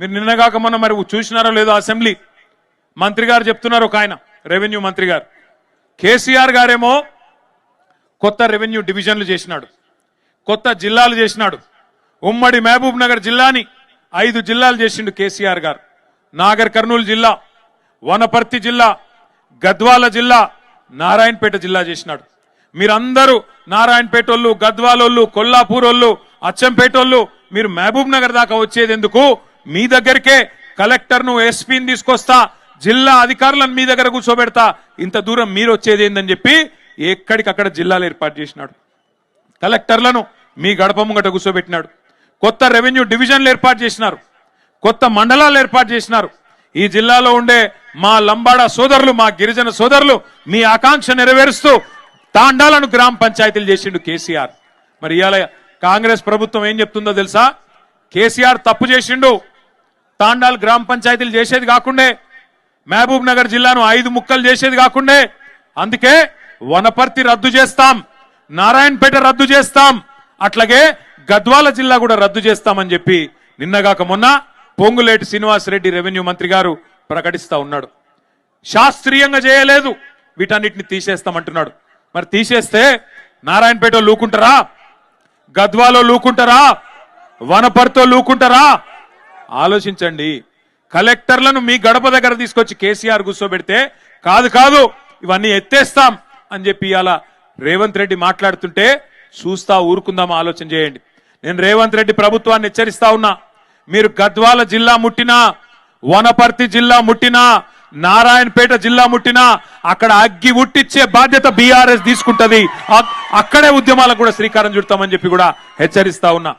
మీరు నిన్నగాక మొన్న మరి చూసినారో లేదో అసెంబ్లీ మంత్రి గారు చెప్తున్నారు, ఒక ఆయన రెవెన్యూ మంత్రి గారు, కేసీఆర్ గారేమో కొత్త రెవెన్యూ డివిజన్లు చేసినాడు, కొత్త జిల్లాలు చేసినాడు. ఉమ్మడి మహబూబ్ నగర్ జిల్లాని 5 జిల్లాలు చేసిండు కేసీఆర్ గారు. నాగర్ కర్నూలు జిల్లా, వనపర్తి జిల్లా, గద్వాల జిల్లా, నారాయణపేట జిల్లా చేసినాడు. మీరందరూ నారాయణపేటోళ్ళు, గద్వాలోళ్ళు, కొల్లాపూరోళ్ళు, అచ్చంపేటోళ్ళు మీరు మహబూబ్ నగర్ దాకా వచ్చేది ఎందుకు? మీ దగ్గరికే కలెక్టర్ను, ఎస్పీని తీసుకొస్తా, జిల్లా అధికారులను మీ దగ్గర కూర్చోబెడతా, ఇంత దూరం మీరు వచ్చేది ఏందని చెప్పి ఎక్కడికక్కడ జిల్లాలు ఏర్పాటు చేసినాడు. కలెక్టర్లను మీ గడప ముంగట కూర్చోబెట్టినాడు. కొత్త రెవెన్యూ డివిజన్లు ఏర్పాటు చేసినారు, కొత్త మండలాలు ఏర్పాటు చేసినారు. ఈ జిల్లాలో ఉండే మా లంబాడా సోదరులు, మా గిరిజన సోదరులు మీ ఆకాంక్ష నెరవేరుస్తూ తాండాలను గ్రామ పంచాయతీలు చేసిండు కేసీఆర్. మరి ఇవాళ కాంగ్రెస్ ప్రభుత్వం ఏం చెప్తుందో తెలుసా? కేసీఆర్ తప్పు చేసిండు, తాండాలు గ్రామ పంచాయతీలు చేసేది కాకుండే, మహబూబ్ నగర్ జిల్లాను 5 ముక్కలు చేసేది కాకుండే, అందుకే వనపర్తి రద్దు చేస్తాం, నారాయణపేట రద్దు చేస్తాం, అట్లాగే గద్వాల జిల్లా కూడా రద్దు చేస్తామని చెప్పి నిన్నగాక మొన్న పొంగులేటి శ్రీనివాసరెడ్డి రెవెన్యూ మంత్రి గారు ప్రకటిస్తా ఉన్నాడు. శాస్త్రీయంగా చేయలేదు, వీటన్నిటిని తీసేస్తామంటున్నాడు. మరి తీసేస్తే నారాయణపేట లూకుంటారా? గద్వాలో లూకుంటారా? వనపర్తితో లూకుంటారా? ఆలోచించండి. కలెక్టర్లను మీ గడప దగ్గర తీసుకొచ్చి కేసీఆర్ కూర్చోబెడితే కాదు కాదు ఇవన్నీ ఎత్తేస్తాం అని చెప్పి ఇలా రేవంత్ రెడ్డి మాట్లాడుతుంటే చూస్తా ఊరుకుందామా? ఆలోచన చేయండి. నేను రేవంత్ రెడ్డి ప్రభుత్వాన్ని హెచ్చరిస్తా ఉన్నా, మీరు గద్వాల జిల్లా ముట్టినా, వనపర్తి జిల్లా ముట్టినా, నారాయణపేట జిల్లా ముట్టినా అక్కడ అగ్గి ఉట్టిచ్చే బాధ్యత బీఆర్ఎస్ తీసుకుంటది. అక్కడే ఉద్యమాలకు కూడా శ్రీకారం చుడతామని చెప్పి కూడా హెచ్చరిస్తా ఉన్నా.